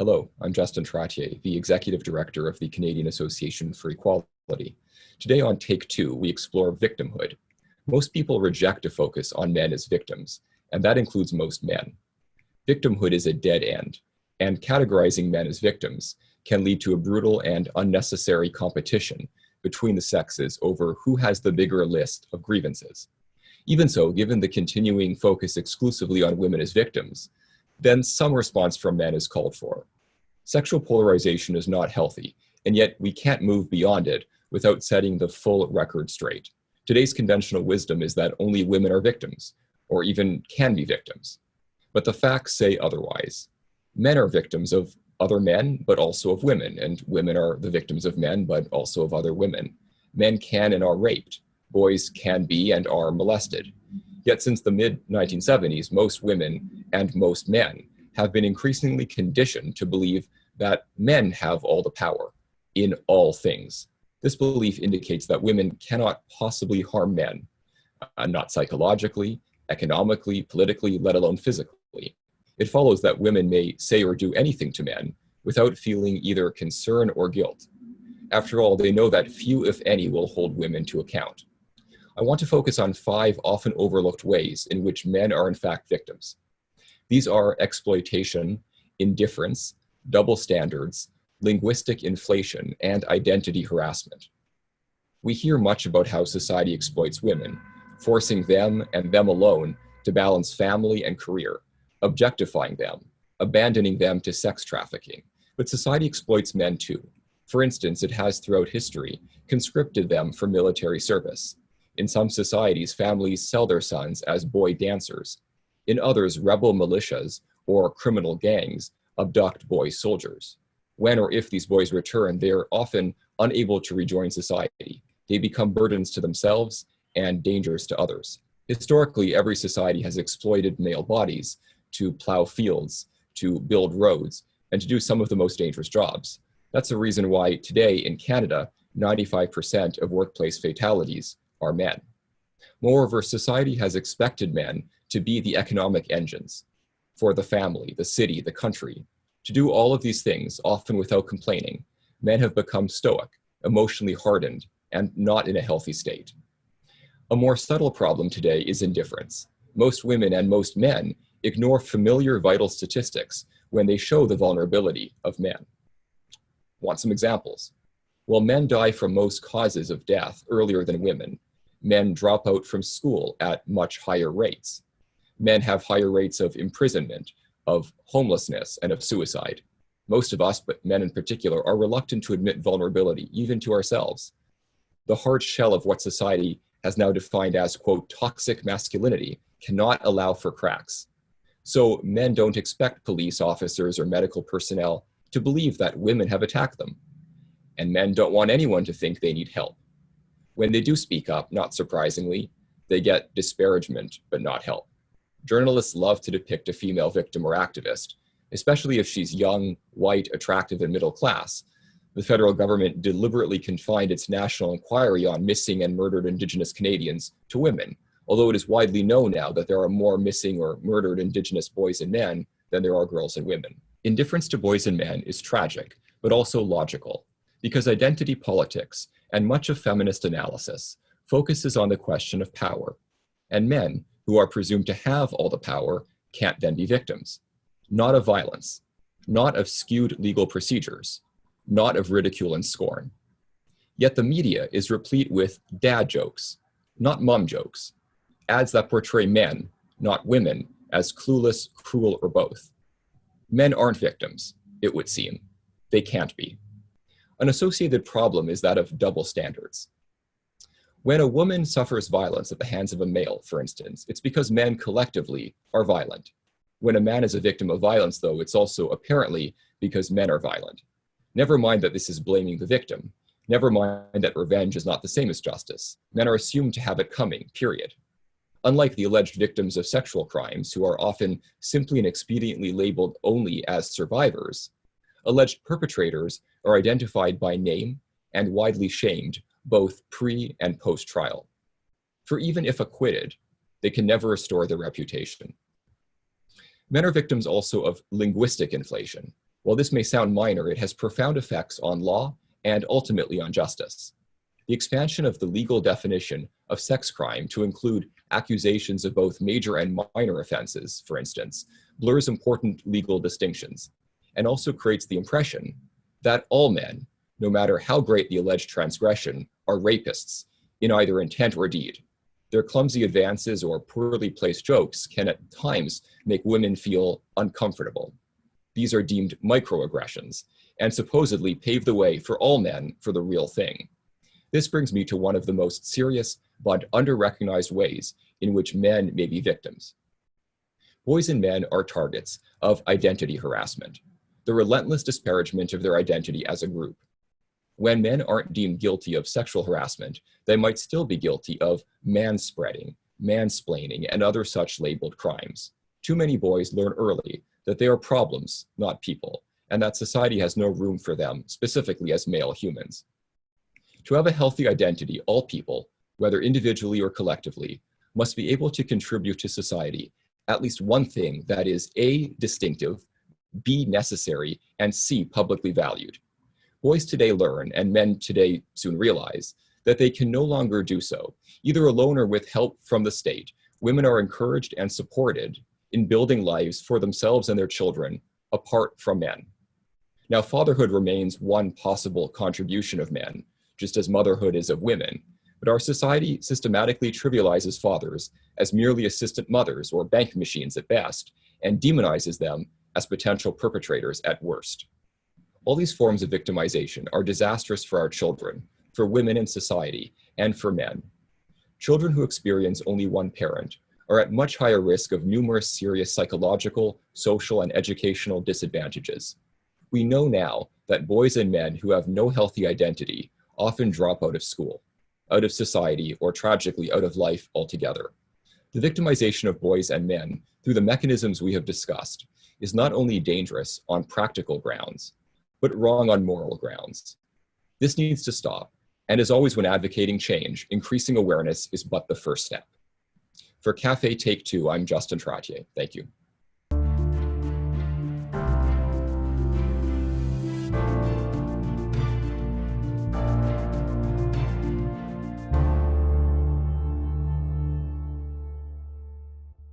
Hello, I'm Justin Trottier, the Executive Director of the Canadian Association for Equality. Today on Take Two, we explore victimhood. Most people reject a focus on men as victims, and that includes most men. Victimhood is a dead end, and categorizing men as victims can lead to a brutal and unnecessary competition between the sexes over who has the bigger list of grievances. Even so, given the continuing focus exclusively on women as victims, then some response from men is called for. Sexual polarization is not healthy, and yet we can't move beyond it without setting the full record straight. Today's conventional wisdom is that only women are victims, or even can be victims. But the facts say otherwise. Men are victims of other men, but also of women, and women are the victims of men, but also of other women. Men can and are raped. Boys can be and are molested. Yet since the mid-1970s, most women and most men have been increasingly conditioned to believe that men have all the power in all things. This belief indicates that women cannot possibly harm men, not psychologically, economically, politically, let alone physically. It follows that women may say or do anything to men without feeling either concern or guilt. After all, they know that few, if any, will hold women to account. I want to focus on 5 often overlooked ways in which men are in fact victims. These are exploitation, indifference, double standards, linguistic inflation, and identity harassment. We hear much about how society exploits women, forcing them and them alone to balance family and career, objectifying them, abandoning them to sex trafficking. But society exploits men too. For instance, it has throughout history conscripted them for military service. In some societies, families sell their sons as boy dancers. In others, rebel militias or criminal gangs abduct boy soldiers. When or if these boys return, they are often unable to rejoin society. They become burdens to themselves and dangers to others. Historically, every society has exploited male bodies to plow fields, to build roads, and to do some of the most dangerous jobs. That's the reason why today in Canada, 95% of workplace fatalities are men. Moreover, society has expected men to be the economic engines for the family, the city, the country. To do all of these things, often without complaining, men have become stoic, emotionally hardened, and not in a healthy state. A more subtle problem today is indifference. Most women and most men ignore familiar vital statistics when they show the vulnerability of men. Want some examples? While men die from most causes of death earlier than women, men drop out from school at much higher rates. Men have higher rates of imprisonment, of homelessness, and of suicide. Most of us, but men in particular, are reluctant to admit vulnerability, even to ourselves. The hard shell of what society has now defined as, quote, toxic masculinity cannot allow for cracks. So men don't expect police officers or medical personnel to believe that women have attacked them. And men don't want anyone to think they need help. When they do speak up, not surprisingly, they get disparagement, but not help. Journalists love to depict a female victim or activist, especially if she's young, white, attractive, and middle class. The federal government deliberately confined its national inquiry on missing and murdered Indigenous Canadians to women, although it is widely known now that there are more missing or murdered Indigenous boys and men than there are girls and women. Indifference to boys and men is tragic, but also logical, because identity politics and much of feminist analysis focuses on the question of power, and men, who are presumed to have all the power, can't then be victims. Not of violence, not of skewed legal procedures, not of ridicule and scorn. Yet the media is replete with dad jokes, not mom jokes, ads that portray men, not women, as clueless, cruel, or both. Men aren't victims, it would seem. They can't be. An associated problem is that of double standards. When a woman suffers violence at the hands of a male, for instance, it's because men collectively are violent. When a man is a victim of violence, though, it's also apparently because men are violent. Never mind that this is blaming the victim. Never mind that revenge is not the same as justice. Men are assumed to have it coming, period. Unlike the alleged victims of sexual crimes, who are often simply and expediently labeled only as survivors, alleged perpetrators are identified by name and widely shamed, both pre and post-trial. For even if acquitted, they can never restore their reputation. Men are victims also of linguistic inflation, While this may sound minor, it has profound effects on law and ultimately on justice. The expansion of the legal definition of sex crime to include accusations of both major and minor offenses, for instance, blurs important legal distinctions and also creates the impression that all men, no matter how great the alleged transgression, are rapists in either intent or deed. Their clumsy advances or poorly placed jokes can at times make women feel uncomfortable. These are deemed microaggressions and supposedly pave the way for all men for the real thing. This brings me to one of the most serious but under-recognized ways in which men may be victims. Boys and men are targets of identity harassment, the relentless disparagement of their identity as a group. When men aren't deemed guilty of sexual harassment, they might still be guilty of manspreading, mansplaining, and other such labeled crimes. Too many boys learn early that they are problems, not people, and that society has no room for them, specifically as male humans. To have a healthy identity, all people, whether individually or collectively, must be able to contribute to society at least one thing that is A, distinctive, B, necessary, and C, publicly valued. Boys today learn, and men today soon realize, that they can no longer do so. Either alone or with help from the state, women are encouraged and supported in building lives for themselves and their children apart from men. Now, fatherhood remains one possible contribution of men, just as motherhood is of women, but our society systematically trivializes fathers as merely assistant mothers or bank machines at best, and demonizes them as potential perpetrators at worst. All these forms of victimization are disastrous for our children, for women in society, and for men. Children who experience only one parent are at much higher risk of numerous serious psychological, social, and educational disadvantages. We know now that boys and men who have no healthy identity often drop out of school, out of society, or tragically out of life altogether. The victimization of boys and men through the mechanisms we have discussed is not only dangerous on practical grounds, but wrong on moral grounds. This needs to stop, and as always when advocating change, increasing awareness is but the first step. For Café Take Two, I'm Justin Trottier. Thank you.